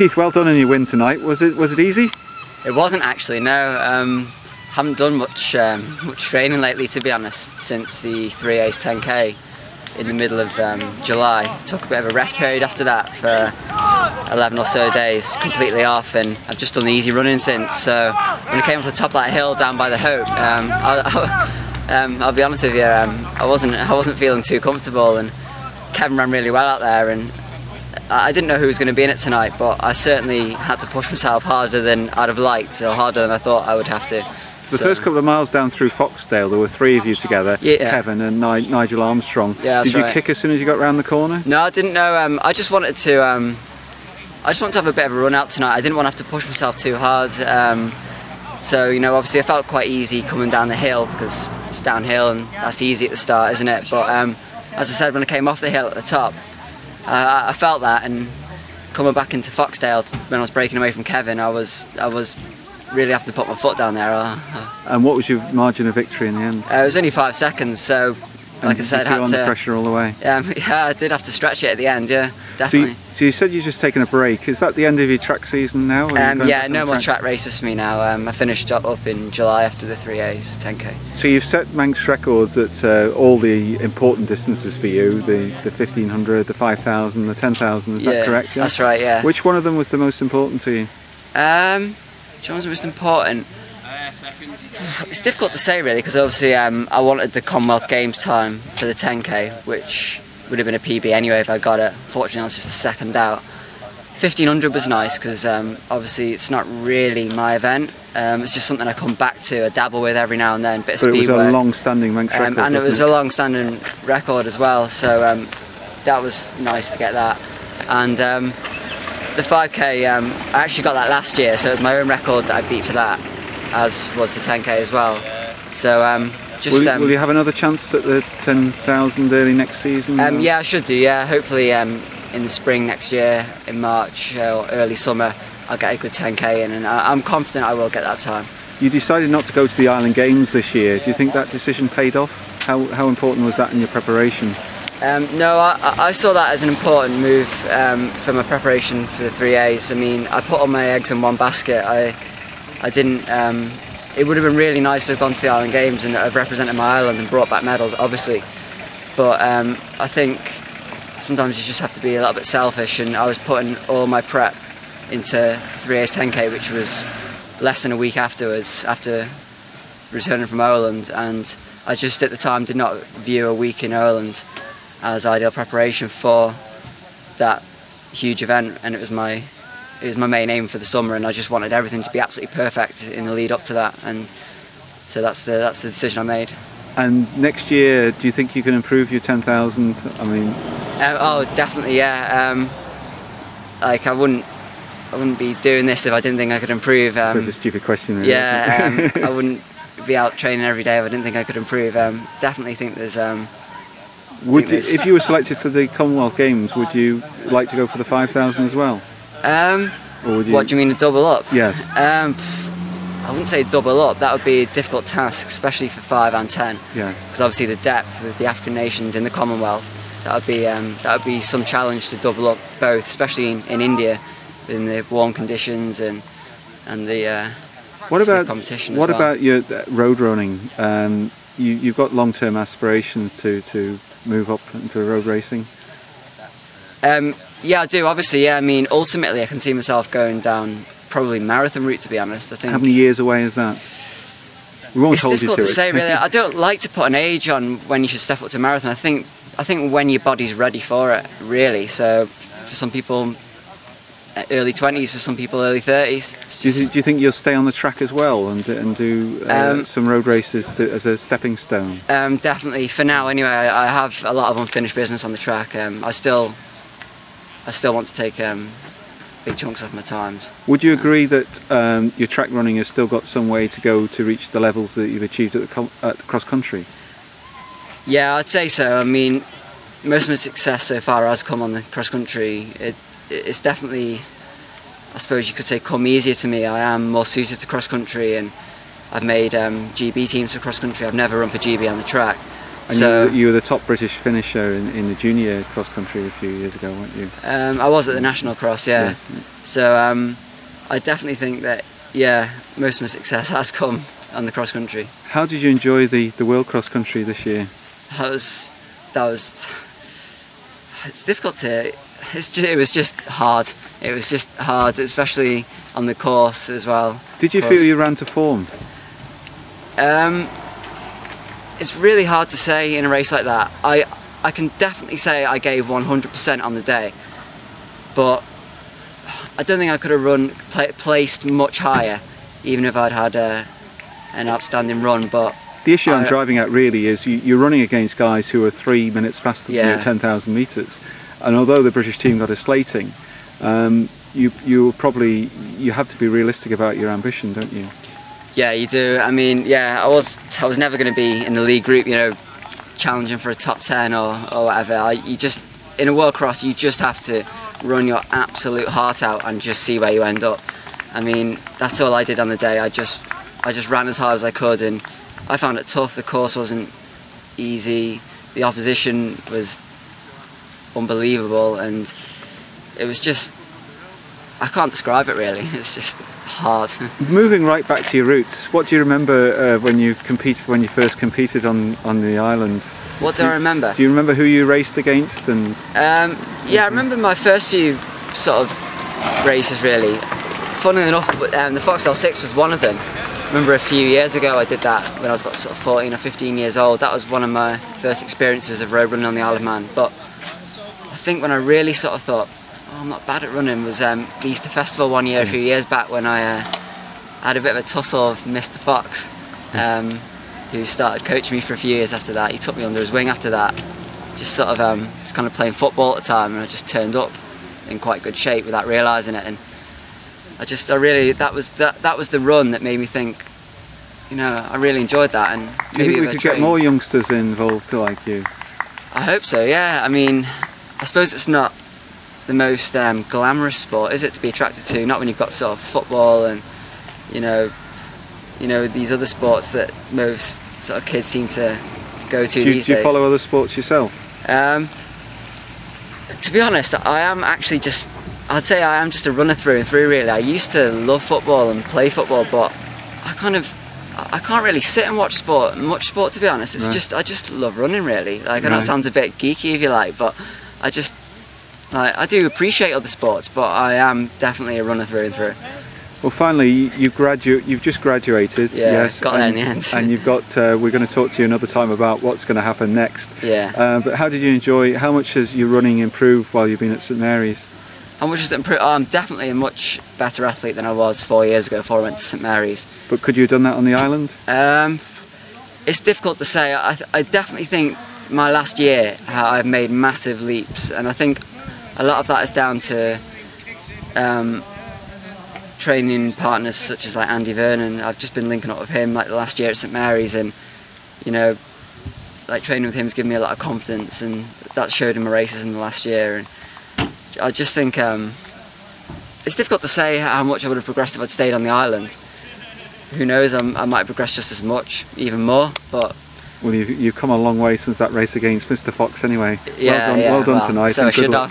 Keith, well done on your win tonight. Was it easy? It wasn't actually, no. Haven't done much training lately, to be honest, since the 3A's 10K in the middle of July. Took a bit of a rest period after that for 11 or so days, completely off, and I've just done the easy running since. So when I came up to the top of that hill down by the Hope, I'll be honest with you, I wasn't feeling too comfortable, and Kevin ran really well out there, and I didn't know who was going to be in it tonight, but I certainly had to push myself harder than I'd have liked, or harder than I thought I would have to. So the first couple of miles down through Foxdale, there were 3 of you together, yeah. Kevin and Nigel Armstrong. Yeah, that's Did you right. kick as soon as you got round the corner? No, I didn't know. I just wanted to have a bit of a run out tonight. I didn't want to have to push myself too hard. So, you know, obviously I felt quite easy coming down the hill because it's downhill and that's easy at the start, isn't it? But as I said, when I came off the hill at the top, I felt that, and coming back into Foxdale when I was breaking away from Kevin, I was really having to put my foot down there. And what was your margin of victory in the end? It was only 5 seconds, so like I said, I had to under pressure all the way. Yeah, I did have to stretch it at the end. Yeah, definitely. So you said you're just taking a break. Is that the end of your track season now? Yeah, no more track races for me now. I finished up in July after the 3A's 10K. So you've set Manx records at all the important distances for you: the 1500, the 5000, the 10,000. Is that correct? Yeah, that's right. Yeah. Which one of them was the most important to you? Which one was the most important? It's difficult to say really, because obviously I wanted the Commonwealth Games time for the 10K, which would have been a PB anyway if I got it. Fortunately I was just a second out. 1500 was nice because obviously it's not really my event. It's just something I come back to, I dabble with every now and then, bit of speed work. It was a work. long-standing Manx record, and it was a long-standing record as well, so that was nice to get that. And the 5K, I actually got that last year, so it was my own record that I beat for that, as was the 10K as well. So will you have another chance at the 10,000 early next season? Yeah, I should do. Yeah, hopefully in the spring next year, in March or early summer, I'll get a good 10K in, and I'm confident I will get that time. You decided not to go to the Island Games this year. Do you think that decision paid off? How important was that in your preparation? No, I saw that as an important move for my preparation for the 3A's. I mean, I put all my eggs in one basket. I didn't. It would have been really nice to have gone to the Island Games and have represented my island and brought back medals, obviously. But I think sometimes you just have to be a little bit selfish, and I was putting all my prep into 3A's 10K, which was less than a week afterwards, after returning from Ireland, and I just at the time did not view a week in Ireland as ideal preparation for that huge event, and it was my main aim for the summer, and I just wanted everything to be absolutely perfect in the lead up to that, and so that's the decision I made. And next year, do you think you can improve your 10,000? I mean, oh, definitely, yeah. Like I wouldn't be doing this if I didn't think I could improve. Bit of a stupid question, really. Yeah, I wouldn't be out training every day if I didn't think I could improve. Definitely think there's. If you were selected for the Commonwealth Games, would you like to go for the 5,000 as well? Or would you... What do you mean, a double up? Yes. I wouldn't say double up. That would be a difficult task, especially for 5 and 10. Yes. Because obviously the depth of the African nations in the Commonwealth, that would be some challenge to double up both, especially in India, in the warm conditions and the competition. What about your road running? You've got long-term aspirations to move up into road racing? Yeah, I do, obviously, yeah. I mean, ultimately I can see myself going down probably marathon route, to be honest. I think. How many years away is that? We won't hold you to it. It's difficult to say, really. I don't like to put an age on when you should step up to marathon. I think when your body's ready for it, really. So for some people, early 20s, for some people early 30s. Do you think you'll stay on the track as well and do some road races as a stepping stone? Definitely, for now anyway. I have a lot of unfinished business on the track. I still want to take big chunks off my times. Would you agree that your track running has still got some way to go to reach the levels that you've achieved at the cross country? Yeah, I'd say so. I mean, most of my success so far has come on the cross country. It's definitely, I suppose you could say, come easier to me. I am more suited to cross country, and I've made GB teams for cross country. I've never run for GB on the track, And so you were the top British finisher in the junior cross country a few years ago, weren't you? I was at the national cross, yeah. Yes, yeah. So I definitely think that, yeah, most of my success has come on the cross country. How did you enjoy the World Cross Country this year? It's difficult to. It was just hard. It was just hard, especially on the course as well. Did you feel you ran to form? It's really hard to say in a race like that. I can definitely say I gave 100% on the day, but I don't think I could have placed much higher, even if I'd had an outstanding run. But the issue I'm driving at really is you're running against guys who are 3 minutes faster than you at 10,000 metres, and although the British team got a slating, you have to be realistic about your ambition, don't you? Yeah, you do. I mean, yeah, I was never going to be in the league group, you know, challenging for a top 10 or whatever. In a world cross, you just have to run your absolute heart out and just see where you end up. I mean, that's all I did on the day. I just ran as hard as I could, and I found it tough. The course wasn't easy. The opposition was unbelievable, and it was just, I can't describe it really. It's just hard. Moving right back to your roots, what do you remember when you first competed on the island? What do I remember? Do you remember who you raced against? And yeah, I remember my first few sort of races really. Funnily enough, the Foxtel 6 was one of them. I remember a few years ago I did that when I was about sort of 14 or 15 years old. That was one of my first experiences of road running on the Isle of Man. But I think when I really sort of thought, oh, I'm not bad at running, was the Easter Festival one year, a few years back, when I had a bit of a tussle with Mr. Fox, who started coaching me for a few years after that. He took me under his wing after that. Just sort of was kind of playing football at the time, and I just turned up in quite good shape without realising it. And that was the run that made me think, you know, I really enjoyed that. And do you think we could get more youngsters involved like you? I hope so, yeah. I mean, I suppose it's not the most glamorous sport, is it, to be attracted to? Not when you've got sort of football and you know these other sports that most sort of kids seem to go to these days. Do you follow other sports yourself? To be honest, I'd say I am just a runner through and through really. I used to love football and play football, but I can't really sit and watch much sport, to be honest. It's just, I just love running really. Like, I know it sounds a bit geeky if you like, but I do appreciate other sports, but I am definitely a runner through and through. Well, finally, you've just graduated. Yeah, yes, got there in the end. And you've got. We're going to talk to you another time about what's going to happen next. Yeah. But how did you enjoy? How much has your running improved while you've been at St Mary's? How much has it improved? I'm definitely a much better athlete than I was 4 years ago before I went to St Mary's. But could you have done that on the island? It's difficult to say. I definitely think my last year I've made massive leaps, and I think a lot of that is down to training partners such as like Andy Vernon. I've just been linking up with him like the last year at St Mary's, and you know, like training with him has given me a lot of confidence, and that showed in my races in the last year. And I just think it's difficult to say how much I would have progressed if I'd stayed on the island. Who knows, I might have progressed just as much, even more. But well, you've come a long way since that race against Mr. Fox anyway. Yeah, well done tonight. So I should have.